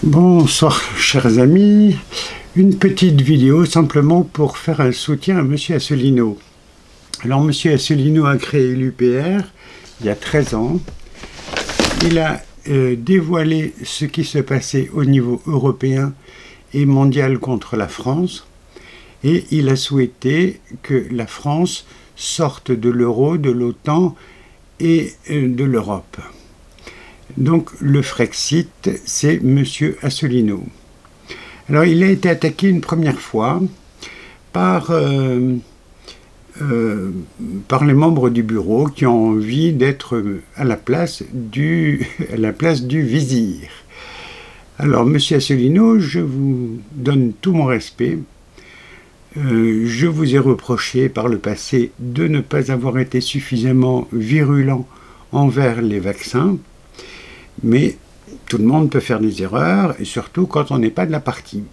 Bonsoir chers amis, une petite vidéo simplement pour faire un soutien à Monsieur Asselineau. Alors Monsieur Asselineau a créé l'UPR il y a 13 ans. Il a dévoilé ce qui se passait au niveau européen et mondial contre la France et il a souhaité que la France sorte de l'euro, de l'OTAN et de l'Europe. Donc le Frexit, c'est Monsieur Asselineau. Alors il a été attaqué une première fois par les membres du bureau qui ont envie d'être à la place du vizir. Alors Monsieur Asselineau, je vous donne tout mon respect. Je vous ai reproché par le passé de ne pas avoir été suffisamment virulent envers les vaccins. Mais tout le monde peut faire des erreurs, et surtout quand on n'est pas de la partie.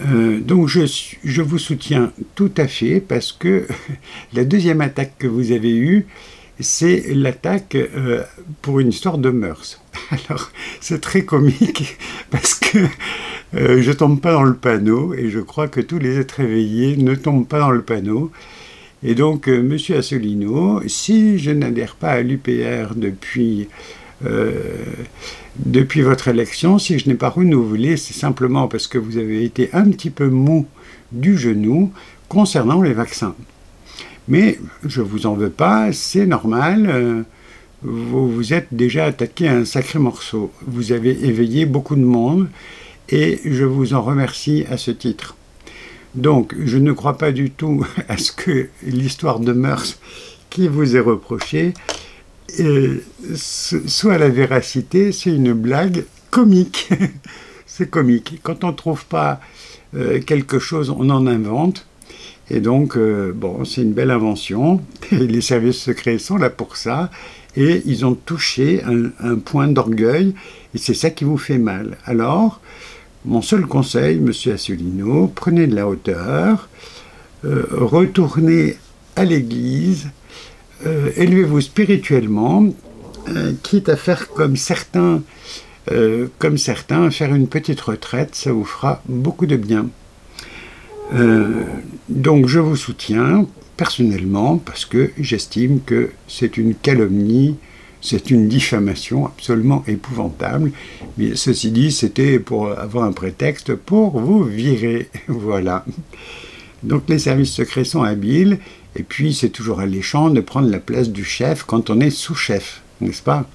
Donc je vous soutiens tout à fait, parce que la deuxième attaque que vous avez eue, c'est l'attaque pour une histoire de mœurs. Alors, c'est très comique, parce que je ne tombe pas dans le panneau, et je crois que tous les êtres éveillés ne tombent pas dans le panneau. Et donc, Monsieur Asselineau, si je n'adhère pas à l'UPR depuis votre élection, si je n'ai pas renouvelé, c'est simplement parce que vous avez été un petit peu mou du genou concernant les vaccins. Mais je ne vous en veux pas, c'est normal, vous vous êtes déjà attaqué à un sacré morceau. Vous avez éveillé beaucoup de monde et je vous en remercie à ce titre. Donc, je ne crois pas du tout à ce que l'histoire de mœurs qui vous est reprochée soit la véracité, c'est une blague comique. C'est comique. Quand on ne trouve pas quelque chose, on en invente. Et donc, bon, c'est une belle invention. Et les services secrets sont là pour ça. Et ils ont touché un point d'orgueil. Et c'est ça qui vous fait mal. Alors, mon seul conseil, Monsieur Asselineau, prenez de la hauteur, retournez à l'église, élevez-vous spirituellement, quitte à faire comme certains, faire une petite retraite, ça vous fera beaucoup de bien. Donc je vous soutiens personnellement parce que j'estime que c'est une calomnie, c'est une diffamation absolument épouvantable. Mais ceci dit, c'était pour avoir un prétexte pour vous virer. Voilà. Donc les services secrets sont habiles. Et puis, c'est toujours alléchant de prendre la place du chef quand on est sous-chef, n'est-ce pas?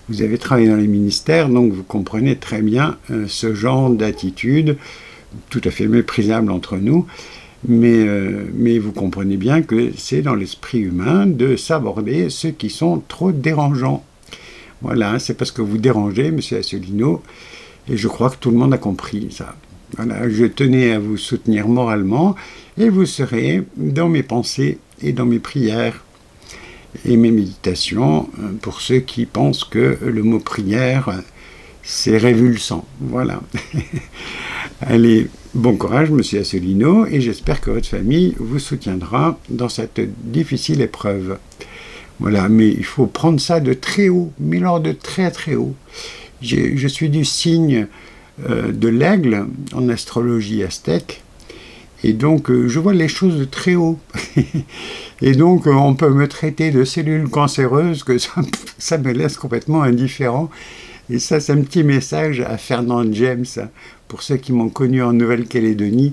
Vous avez travaillé dans les ministères, donc vous comprenez très bien ce genre d'attitude, tout à fait méprisable entre nous, mais vous comprenez bien que c'est dans l'esprit humain de s'aborder ceux qui sont trop dérangeants. Voilà, c'est parce que vous dérangez, Monsieur Asselineau, et je crois que tout le monde a compris ça. Voilà, je tenais à vous soutenir moralement et vous serez dans mes pensées et dans mes prières et mes méditations pour ceux qui pensent que le mot prière c'est révulsant. Voilà. Allez, bon courage Monsieur Asselineau et j'espère que votre famille vous soutiendra dans cette difficile épreuve. Voilà, mais il faut prendre ça de très haut, mais alors de très très haut. Je suis du signe de l'aigle en astrologie aztèque et donc je vois les choses de très haut et donc on peut me traiter de cellule cancéreuse que ça me laisse complètement indifférent et ça c'est un petit message à Fernand James pour ceux qui m'ont connu en Nouvelle-Calédonie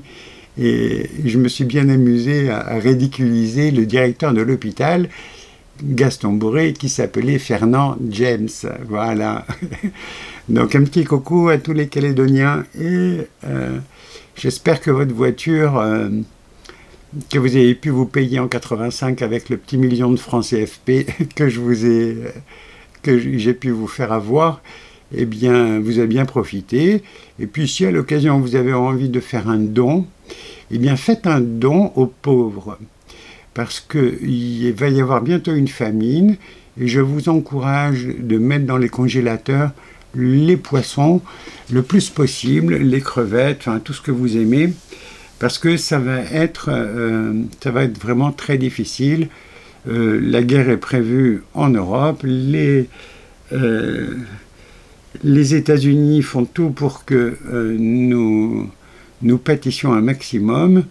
et je me suis bien amusé à ridiculiser le directeur de l'hôpital Gaston Bourré qui s'appelait Fernand James, voilà. Donc un petit coucou à tous les Calédoniens et j'espère que votre voiture que vous avez pu vous payer en 85 avec le petit million de francs CFP que j'ai pu vous faire avoir, eh bien vous avez bien profité. Et puis si à l'occasion vous avez envie de faire un don, eh bien faites un don aux pauvres. Parce qu'il va y avoir bientôt une famine, et je vous encourage de mettre dans les congélateurs les poissons le plus possible, les crevettes, enfin tout ce que vous aimez, parce que ça va être vraiment très difficile. La guerre est prévue en Europe, Les États-Unis font tout pour que nous pâtissions un maximum,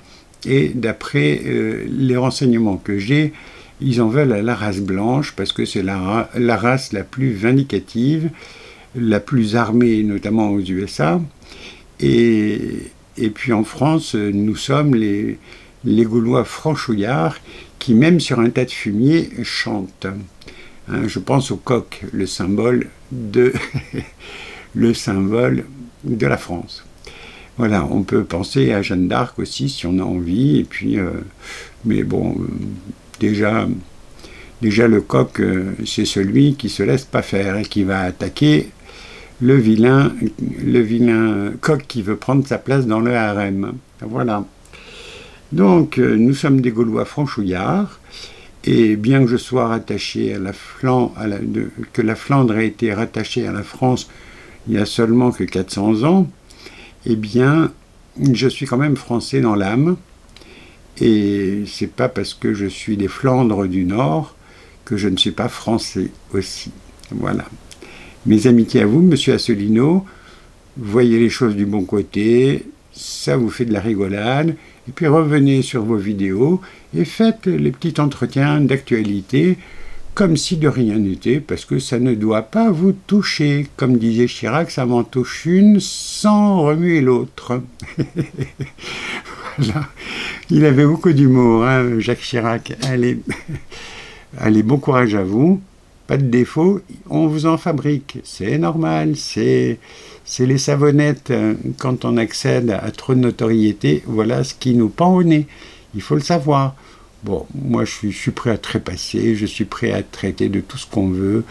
et d'après les renseignements que j'ai, ils en veulent à la race blanche, parce que c'est la race la plus vindicative, la plus armée, notamment aux USA. Et puis en France, nous sommes les Gaulois franchouillards qui, même sur un tas de fumier, chantent. Hein, je pense au coq, le symbole de la France. Voilà, on peut penser à Jeanne d'Arc aussi si on a envie, et puis, mais bon, déjà le coq, c'est celui qui se laisse pas faire et qui va attaquer le vilain coq qui veut prendre sa place dans le harem. Voilà. Donc, nous sommes des Gaulois franchouillards, et bien que je sois rattaché à que la Flandre ait été rattachée à la France il y a seulement que 400 ans, eh bien, je suis quand même français dans l'âme, et c'est pas parce que je suis des Flandres du Nord que je ne suis pas français aussi. Voilà. Mes amitiés à vous, monsieur Asselineau, voyez les choses du bon côté, ça vous fait de la rigolade, et puis revenez sur vos vidéos et faites les petits entretiens d'actualité comme si de rien n'était, parce que ça ne doit pas vous toucher. Comme disait Chirac, ça m'en touche une sans remuer l'autre. Voilà. Il avait beaucoup d'humour, hein, Jacques Chirac. Allez, bon courage à vous. Pas de défaut, on vous en fabrique. C'est normal, c'est les savonnettes. Quand on accède à trop de notoriété, voilà ce qui nous pend au nez. Il faut le savoir. Bon, moi je suis prêt à trépasser, je suis prêt à traiter de tout ce qu'on veut.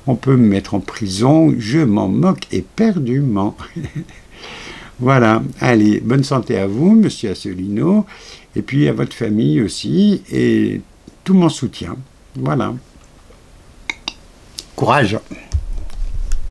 On peut me mettre en prison, je m'en moque éperdument. Voilà, allez, bonne santé à vous, monsieur Asselineau, et puis à votre famille aussi, et tout mon soutien. Voilà. Courage!